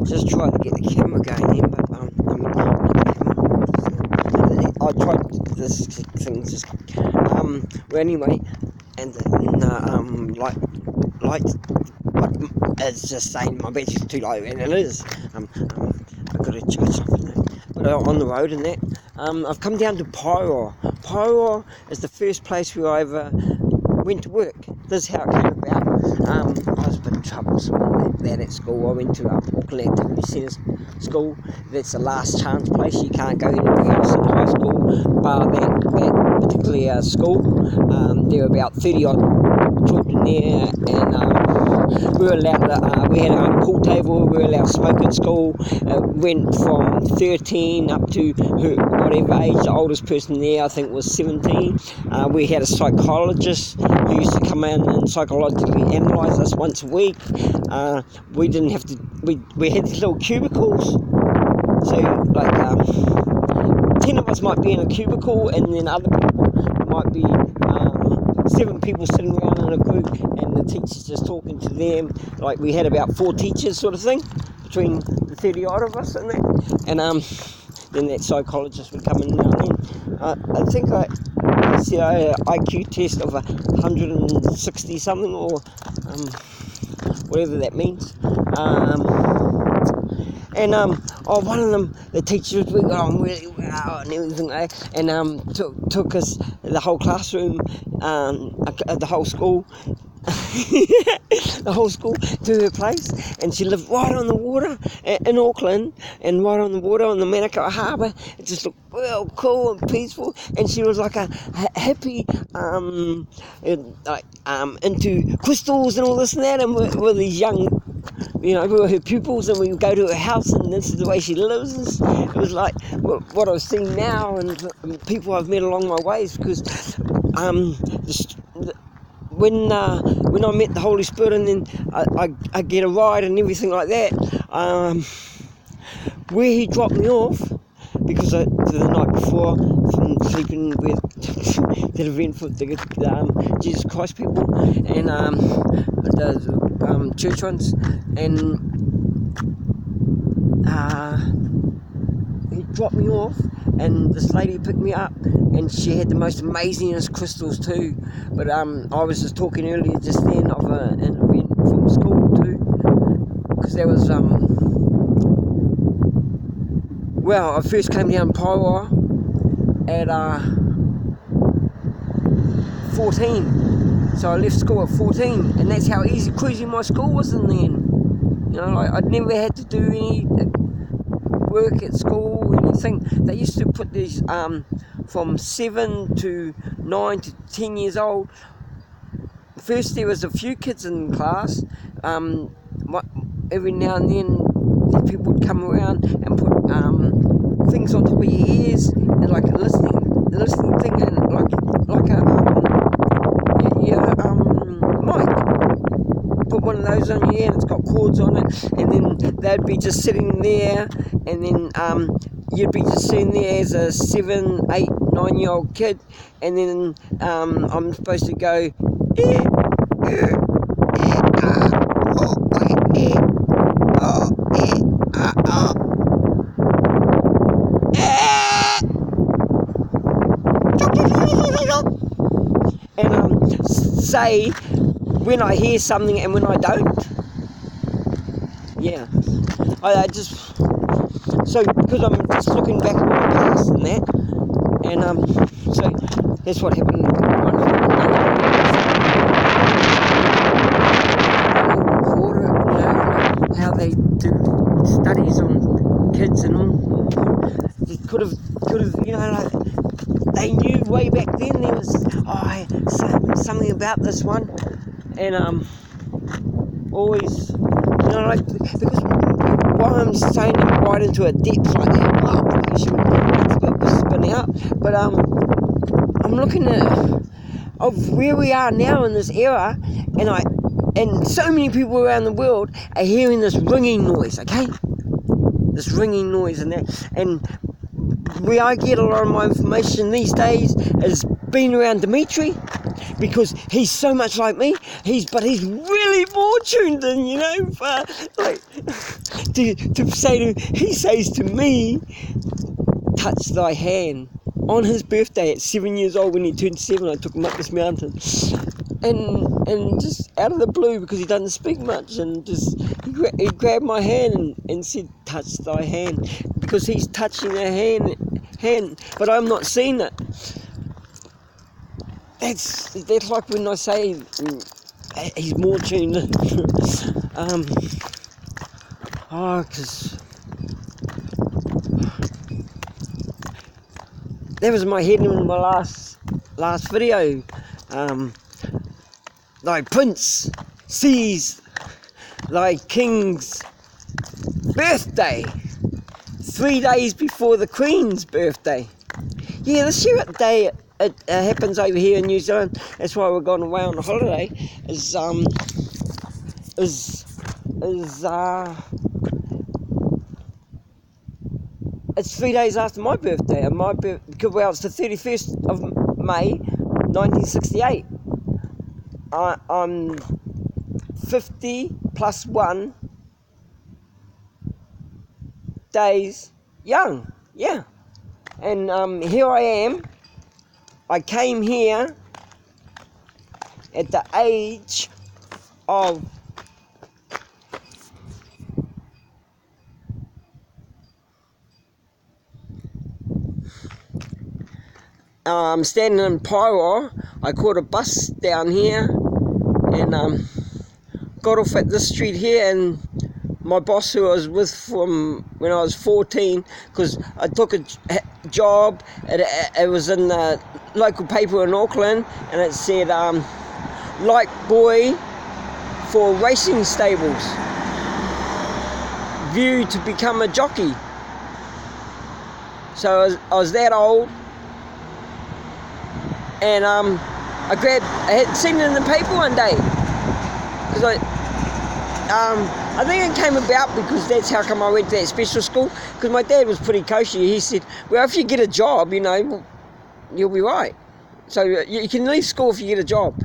just tried to get the camera going in, but I tried this thing just well anyway, and like it's just saying my battery's too low, and it is. I've got to charge something. But on the road and that, I've come down to Paeroa. Paeroa is the first place where I ever went to work. This is how it came about. I was a bit in trouble with that at school. I went to Auckland Activity Centre school. That's the last chance place. You can't go anywhere else in high school bar that particular school. There were about 30 odd children there, and we were allowed to, we had our own pool table. We were allowed to smoke at school. It went from 13 up to whatever age. The oldest person there, I think, was 17. We had a psychologist who used to come in and psychologically analyse us once a week. We didn't have to. We had these little cubicles. So like 10 of us might be in a cubicle, and then other people might be 7 people sitting around in a group, and the teacher's just talking to them. Like we had about 4 teachers, sort of thing, between the 30 odd of us and that. And then that psychologist would come in now and then. I think I said I had an IQ test of 160 something, or whatever that means. One of them, the teachers, we got on really well and everything like that, and took us, the whole classroom, the whole school, to her place, and she lived right on the water in Auckland, and right on the water on the Manukau Harbour. It just looked real cool and peaceful, and she was like a happy, into crystals and all this and that, and we're these young, we were her pupils, and we would go to her house, and this is the way she lives. It was like what I was seeing now, and people I've met along my ways, because when I met the Holy Spirit, and then I get a ride and everything like that, where he dropped me off, because the night before, from sleeping with that event for the Jesus Christ people, and the church ones, and he dropped me off, and this lady picked me up, and she had the most amazingest crystals too. But I was just talking earlier just then of an event from school too, because there was I first came down Paeroa at 14. So I left school at 14, and that's how easy cruisy my school was in then. I'd never had to do any work at school or anything. They used to put these from 7 to 9 to 10 years old. First there was a few kids in class. Every now and then the people would come around and put things on top of your ears, and like a listening thing, and like a mic. Put one of those on your ear, and it's got cords on it, and then they'd be just sitting there, and then you'd be just sitting there as a 7, 8, 9-year-old kid, and then I'm supposed to go and say when I hear something and when I don't. Yeah, I just, so because I'm just looking back at my past and that, and so that's what happened. How they do studies on kids and all. They could have, like, they knew way back then there was something about this one, and always, because why I'm saying it right into a depth like that, you should spin out, but I'm looking at of where we are now in this era, and so many people around the world are hearing this ringing noise, okay? This ringing noise and that, and where I get a lot of my information these days is being around Dimitri, because he's so much like me. But he's really more tuned in, you know. Like to say he says to me, touch thy hand. On his birthday at 7 years old, when he turned 7, I took him up this mountain, and just out of the blue, because he doesn't speak much, and just he grabbed my hand and said, touch thy hand, because he's touching a hand, but I'm not seeing it. That's like when I say he's more tuned in. Because that was my head in my last video. Thy prince sees thy king's birthday 3 days before the Queen's birthday. Yeah, let's see what day it happens over here in New Zealand. That's why we're going away on a holiday. It's 3 days after my birthday, and it's the 31st of May, 1968. I'm 50 plus 1 days young, yeah. And here I am. I came here at the age of I'm standing in Paeroa. I caught a bus down here and got off at this street here, and my boss, who I was with from when I was 14, because I took a job, it was in the local paper in Auckland, and it said light boy for racing stables, view to become a jockey. So I was that old, and I had seen it in the paper one day, because I think it came about because that's how come I went to that special school, because my dad was pretty kosher. He said, well, if you get a job, you know, you'll be right. So you can leave school if you get a job.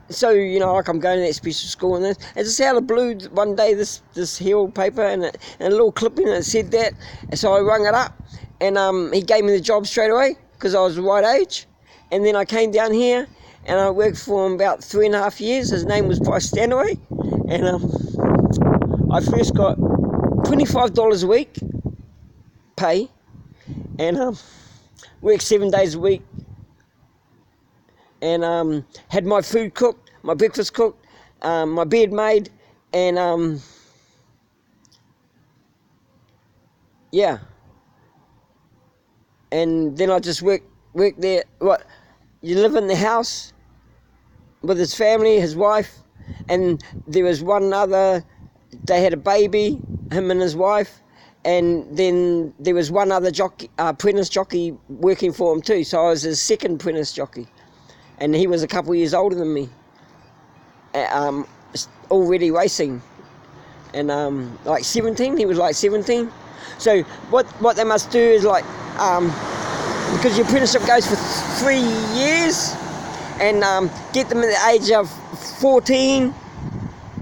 So, you know, like I'm going to that special school, and it's just out of the blue one day, this Herald paper, and a little clipping, and it said that, and so I rung it up, and he gave me the job straight away, because I was the right age. And then I came down here, and I worked for him about 3.5 years. His name was Bryce Stanaway, and I first got $25 a week pay, and worked 7 days a week, and had my food cooked, my breakfast cooked, my bed made, and yeah. And then I just worked there. You live in the house with his family, his wife, and there was one other, they had a baby, him and his wife, and then there was one other jockey, apprentice jockey working for him too, so I was his second apprentice jockey, and he was a couple of years older than me, already racing, and like 17, he was like 17, so what they must do is like, because your apprenticeship goes for 3 years, and get them at the age of 14,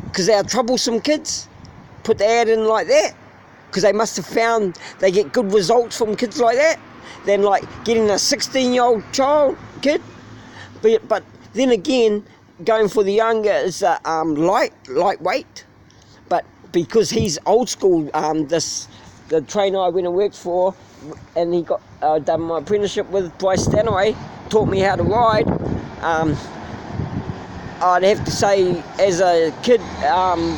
because they are troublesome kids, put the ad in like that, because they must have found they get good results from kids like that, than like getting a 16-year-old kid. But then again, going for the younger is lightweight, but because he's old school, the trainer I went and worked for, and he got done my apprenticeship with Bryce Stanaway, taught me how to ride. I'd have to say, as a kid,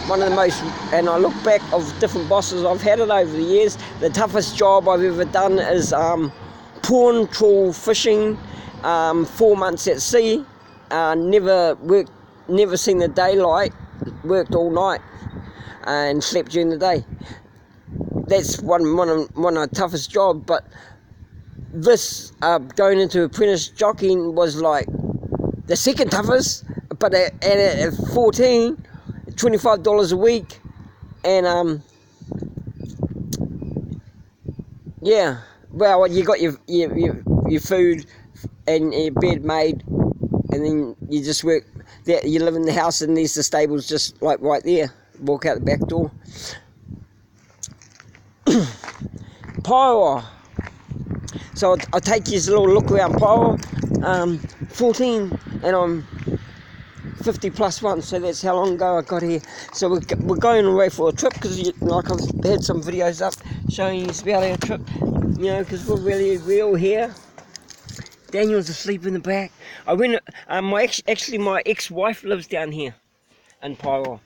one of the most, and I look back of different bosses I've had it over the years, the toughest job I've ever done is prawn trawl fishing, 4 months at sea, never seen the daylight, worked all night and slept during the day. That's one of the toughest jobs, but this going into apprentice jockeying was like the second toughest, but at 14, $25 a week, and yeah, well, you got your food and your bed made, and then you just work there. You live in the house, and there's the stables just like right there. Walk out the back door. Paeroa. So I'll take you a little look around Paeroa. 14, and I'm 50 plus one, so that's how long ago I got here. So we're going away for a trip, because like I've had some videos up showing you about our trip, because we're all here. Daniel's asleep in the back. I went, my ex-wife lives down here in Paeroa.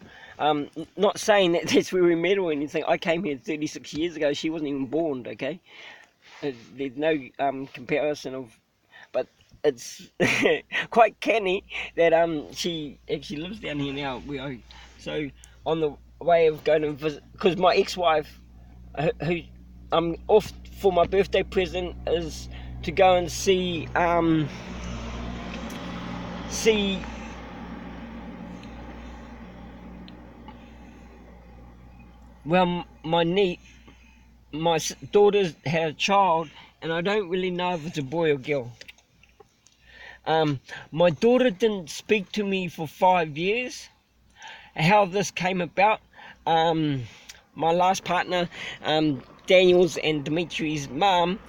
Not saying that that's where we met or anything. I came here 36 years ago. She wasn't even born, okay? There's no comparison of, but it's quite canny that she actually lives down here now. So on the way of going to visit, because my ex-wife, who I'm off for my birthday present, is to go and see well, my daughter's had a child, and I don't really know if it's a boy or girl. My daughter didn't speak to me for 5 years. How this came about, my last partner, Daniel's and Dimitri's mum,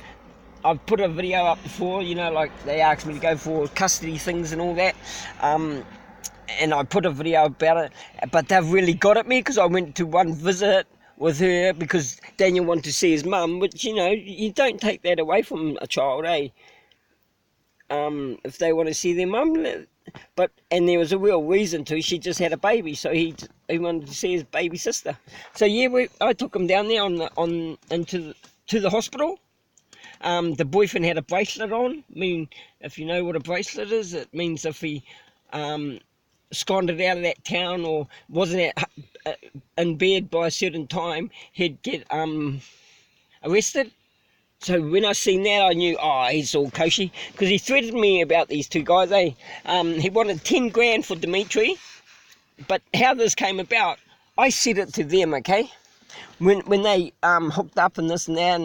I've put a video up before, like they asked me to go for custody things and all that, and I put a video about it, but they've really got at me, because I went to one visit with her because Daniel wanted to see his mum, which, you don't take that away from a child, eh? If they want to see their mum, and there was a real reason to. She just had a baby, so he wanted to see his baby sister. So yeah, I took him down there to the hospital. The boyfriend had a bracelet on. I mean, if you know what a bracelet is, it means if he sconded out of that town or wasn't in bed by a certain time, he'd get arrested. So when I seen that, I knew, he's all koshy, because he threatened me about these two guys. He wanted 10 grand for Dimitri, but how this came about, I said it to them, okay? When they hooked up and this and that,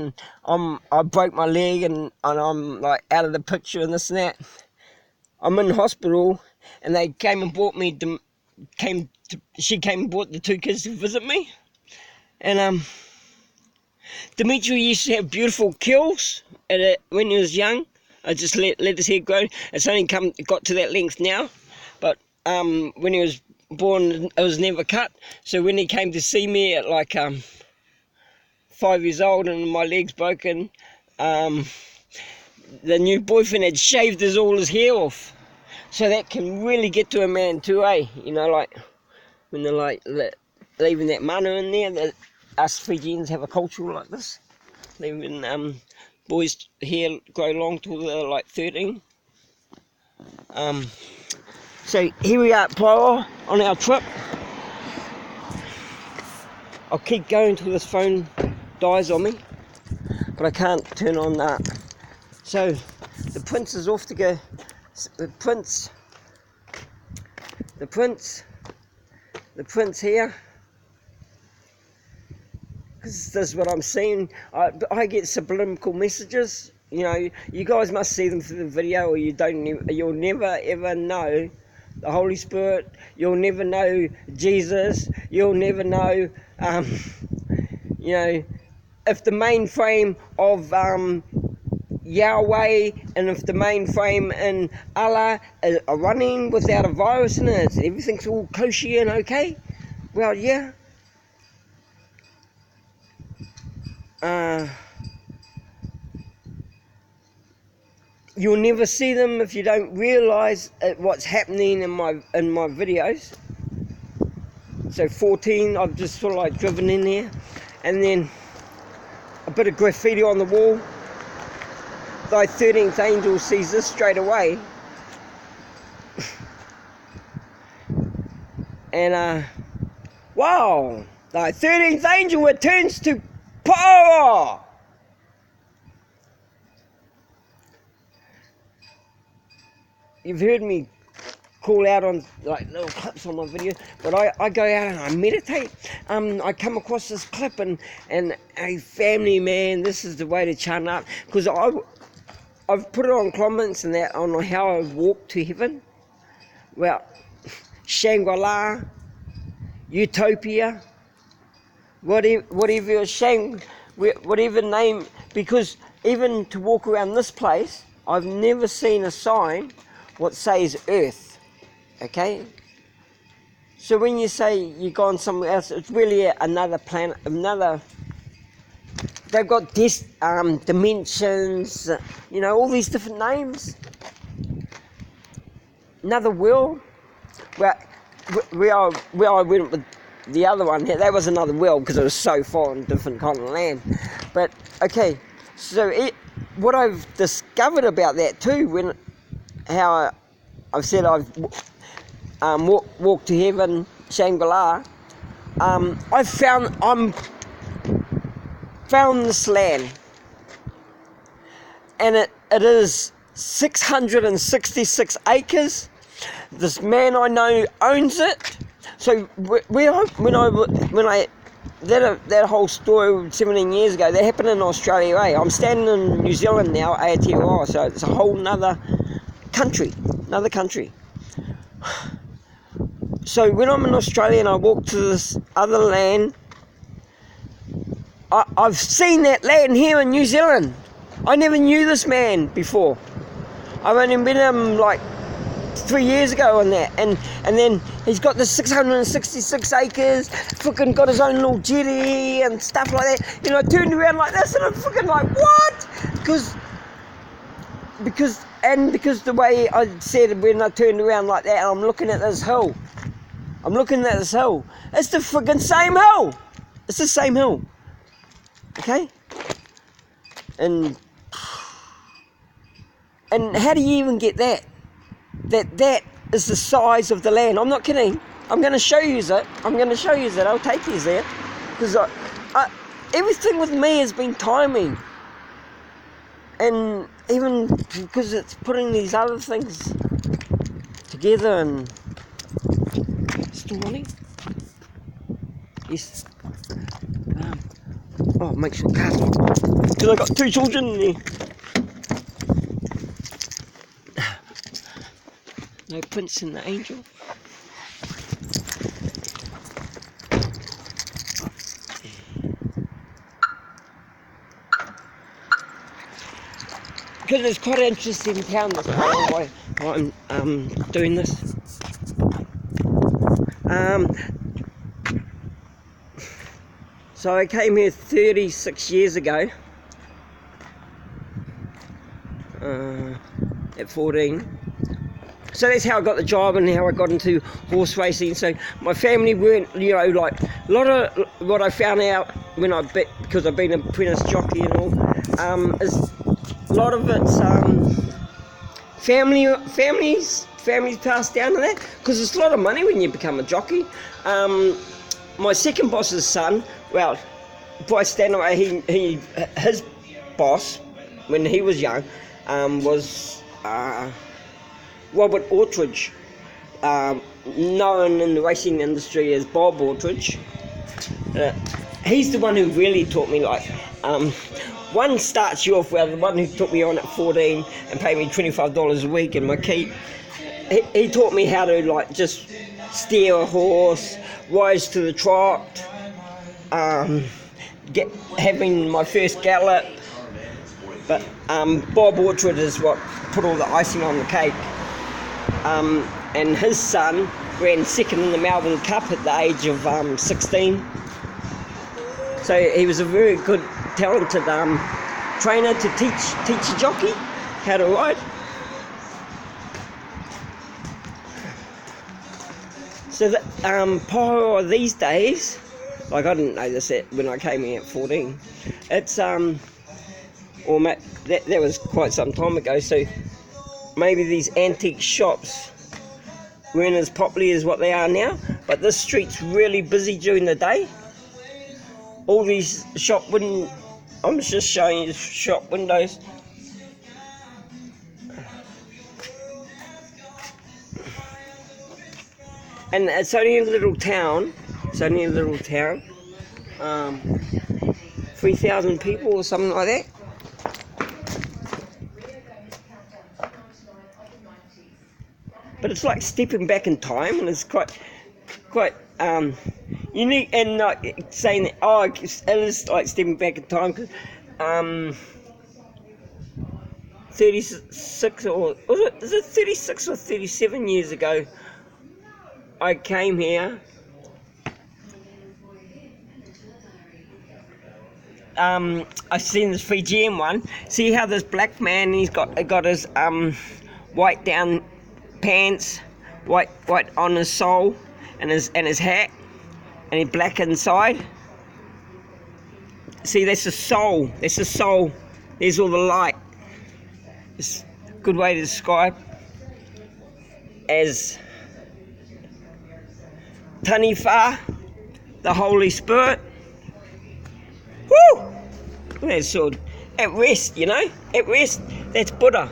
and I broke my leg and I'm like out of the picture and this and that, I'm in hospital, and they came and brought me. She came and brought the two kids to visit me, and Dimitri used to have beautiful kills when he was young. I just let his hair grow. It's only got to that length now, but when he was born, it was never cut. So when he came to see me at like 5 years old and my leg's broken, the new boyfriend had shaved all his hair off. So that can really get to a man too, eh? Like when they're like leaving that mana in there. Us Fijians have a culture like this, leaving boys' hair grow long till they're like 13. So here we are at Paeroa on our trip. I'll keep going till this phone dies on me, but I can't turn on that. So the prince is off to go. The prince here. Because this is what I'm seeing. I get subliminal messages. You guys must see them through the video, or you'll never ever know the Holy Spirit. You'll never know Jesus. You'll never know, if the mainframe of Yahweh and if the mainframe in Allah are running without a virus in it, everything's all kosher and okay. Well, yeah. You'll never see them if you don't realise what's happening in my videos. So 14, I've just sort of like driven in there, and then a bit of graffiti on the wall. Thy 13th angel sees this straight away, and wow, thy 13th angel returns to Paeroa. You've heard me call out on like little clips on my video, but I go out and I meditate. I come across this clip and a family, man, this is the way to chant up, because I've put it on comments and that on how I walk to heaven. well, Shangri-La, Utopia, whatever whatever name, because even to walk around this place, I've never seen a sign what says Earth, okay? So when you say you're going somewhere else, it's really another planet, they've got dimensions, all these different names. Another world. Where I went with the other one, that was another world because it was so far on different kind of land. But okay, so what I've discovered about that too, how I've said I've walked to heaven, Shangri-La, I've found this land, and it is 666 acres. This man I know owns it. So that whole story 17 years ago, that happened in Australia. I'm standing in New Zealand now, Aotearoa, so it's a whole nother country. So when I'm in Australia and I walk to this other land, I've seen that land here in New Zealand. I never knew this man before. I've only met him like 3 years ago on that, and then he's got the 666 acres, fucking got his own little jetty and stuff like that. I turned around like this and I'm fucking like, what? Because the way I said when I turned around like that, I'm looking at this hill. It's the fucking same hill. It's the same hill. Okay? And how do you even get that? That is the size of the land. I'm not kidding. I'm going to show you that. I'll take you there. Because everything with me has been timing. And even because it's putting these other things together and... Still running? Yes. Make sure the car's locked. Because I've got 2 children in there. No Prince and the Angel. Because it's quite an interesting town, this why I'm doing this. So I came here 36 years ago, at 14. So that's how I got the job and how I got into horse racing. So my family weren't, like a lot of what I found out when because I've been an apprentice jockey and all, is a lot of it's families passed down to that, because it's a lot of money when you become a jockey. My second boss's son, well, Bryce Stanaway, his boss when he was young was Robert Autridge, known in the racing industry as Bob Autridge. He's the one who really taught me, one starts you off, well, the one who took me on at 14 and paid me $25 a week in my keep. He taught me how to just steer a horse, rise to the trot, having my first gallop. But Bob Orchard is what put all the icing on the cake. And his son ran second in the Melbourne Cup at the age of 16. So he was a very good, talented trainer to teach a jockey how to ride. So that Pahoa these days, I didn't know this when I came here at 14. It's that was quite some time ago. So maybe these antique shops weren't as popular as what they are now. But this street's really busy during the day. All these shop windows. I'm just showing you shop windows. And it's only a little town. 3,000 people or something like that. but it's like stepping back in time, and it's quite unique, and like saying that, oh, it is like stepping back in time, because 36 or is it 36 or 37 years ago I came here. I've seen this Fijian one. See how this black man, he's got his white down pants, white on his sole, and his hat, and he's black inside. See, that's the soul. That's the soul. There's all the light. It's a good way to describe as Taniwha, the Holy Spirit. Woo! Look at that sword. At rest, you know? At rest. That's Buddha.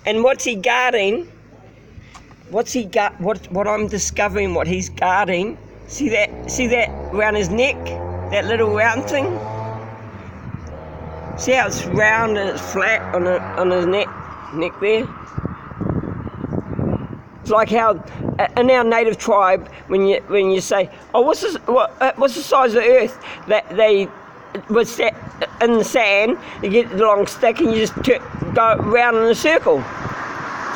And what's he guarding? What I'm discovering, what he's guarding. See that around his neck? That little round thing? See how it's round and it's flat on his neck there? It's like how in our native tribe, when you say, oh, what's the size of the earth? That they was that in the sand, you get the long stick and you just go round in a circle,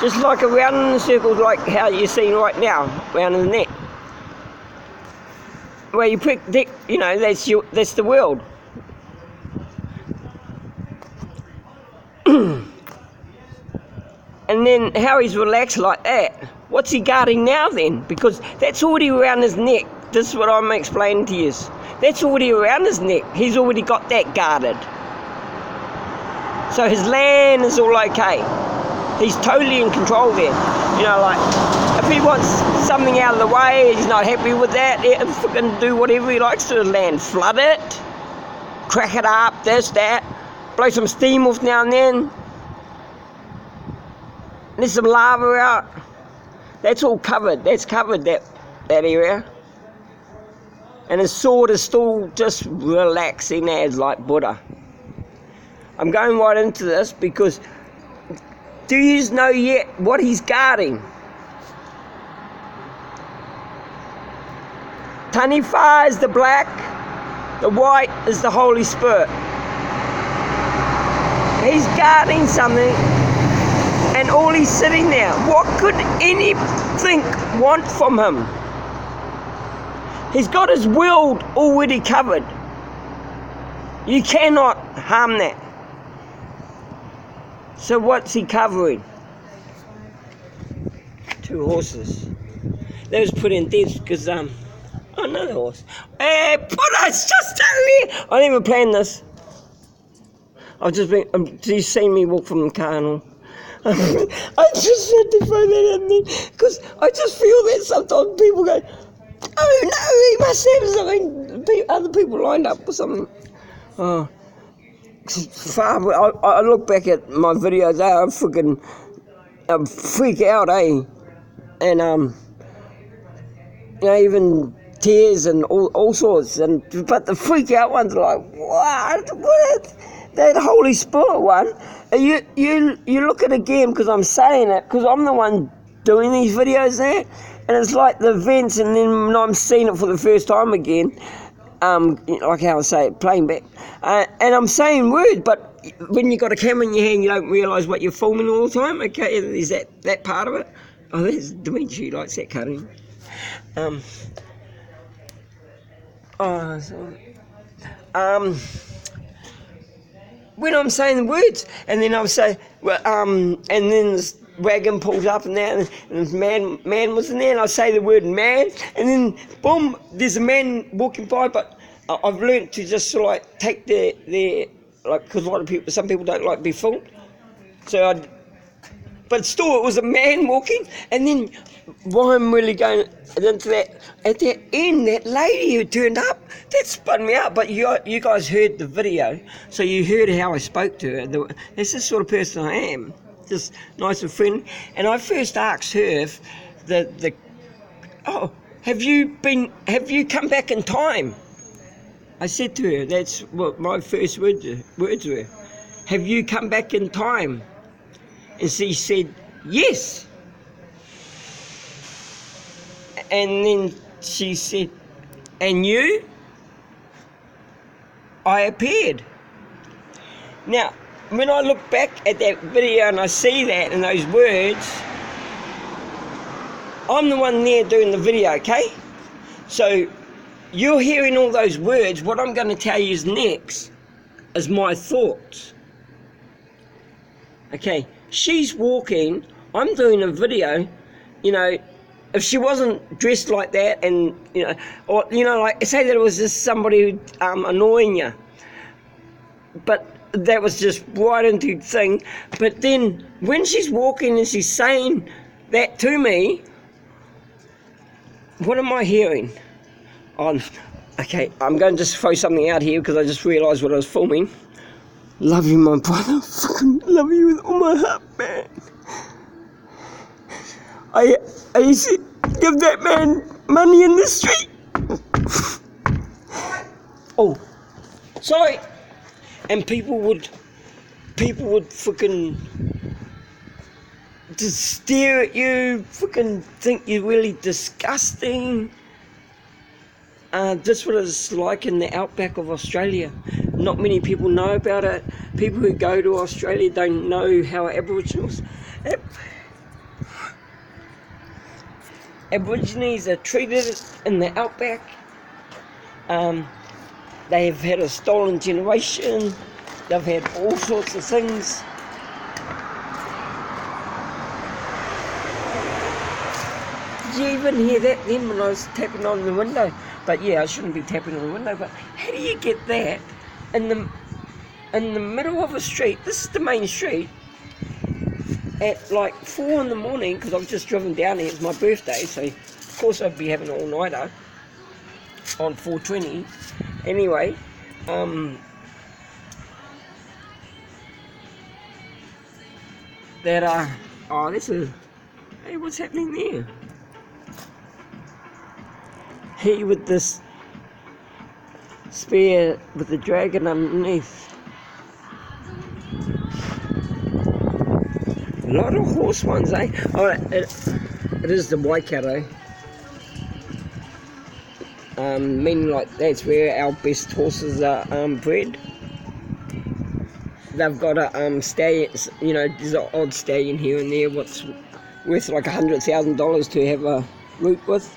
just like a round in a circle, like how you're seeing right now, round in the neck. Where you prick, you know, that's the world. And then how he's relaxed like that. What's he guarding now then? Because that's already around his neck. This is what I'm explaining to you. That's already around his neck. He's already got that guarded. So his land is all okay. He's totally in control there. You know, like, if he wants something out of the way, he's not happy with that, he'll fucking do whatever he likes to the land. Flood it, crack it up, this, that, blow some steam off now and then. There's some lava out. That's all covered. That's covered, that area. And his sword is still just relaxing as like Buddha. I'm going right into this because do you know yet what he's guarding? Taniwha is the black, the white is the Holy Spirit. He's guarding something. And all he's sitting there, what could anything want from him? He's got his world already covered. You cannot harm that. So what's he covering? 2 horses. They was put in deaths because, another horse. Hey, Buddha's just down here! I didn't even plan this. I've just been, you've seen me walk from the car and all. I just had to throw that in there because I just feel that sometimes people go, oh no, he must have something, other people lined up or something. Oh, I look back at my videos, I freak out, and you know, even tears and all sorts, but the freak out ones are like, what? That Holy Spirit one, you look at it again because I'm saying it, because I'm the one doing these videos there, and it's like the events, and then when I'm seeing it for the first time again, like how I say it, playing back, and I'm saying words, but when you got a camera in your hand, you don't realise what you're filming all the time. Okay, is that part of it? Oh, there's Dimitri likes that cutting. When I'm saying the words, and then I'll say, well, and then this wagon pulls up and that, and this man was in there, and I'll say the word man, and then boom, there's a man walking by, but I've learnt to just sort of like take their like, because some people don't like to be filmed, so but still it was a man walking, and then why I'm really going into that, at the end, that lady who turned up, that spun me out, but you guys heard the video, so you heard how I spoke to her. That's the sort of person I am, just nice and friendly. And I first asked her if have you come back in time? I said to her, that's what my first words were. Have you come back in time? And she said, yes. And then she said, and you? I appeared. Now, when I look back at that video and I see that and those words, I'm the one there doing the video, okay? So, you're hearing all those words. What I'm going to tell you is next is my thoughts. Okay, she's walking, I'm doing a video, you know, if she wasn't dressed like that and, you know, or, you know, like, say that it was just somebody annoying you, but that was just right into thing. But then when she's walking and she's saying that to me, what am I hearing? Okay, I'm going to just throw something out here because I just realised what I was filming. Love you, my brother. Fucking love you with all my heart, man. I used to give that man money in the street. Oh, sorry. And people would fucking just stare at you, fucking think you're really disgusting. That's what it's like in the outback of Australia. Not many people know about it. People who go to Australia don't know how Aborigines are treated in the outback. They have had a stolen generation. They've had all sorts of things. Did you even hear that then when I was tapping on the window? But yeah, I shouldn't be tapping on the window, but how do you get that in the middle of a street? This is the main street at like 4 in the morning, because I've just driven down here. It's my birthday, so of course I'd be having an all-nighter on 420. Anyway, hey, what's happening there? Here with this spear with the dragon underneath. A lot of horse ones, eh? Oh, it is the Waikato. Meaning like that's where our best horses are bred. They've got a stallion, you know, there's an odd stallion here and there what's worth like $100,000 to have a root with.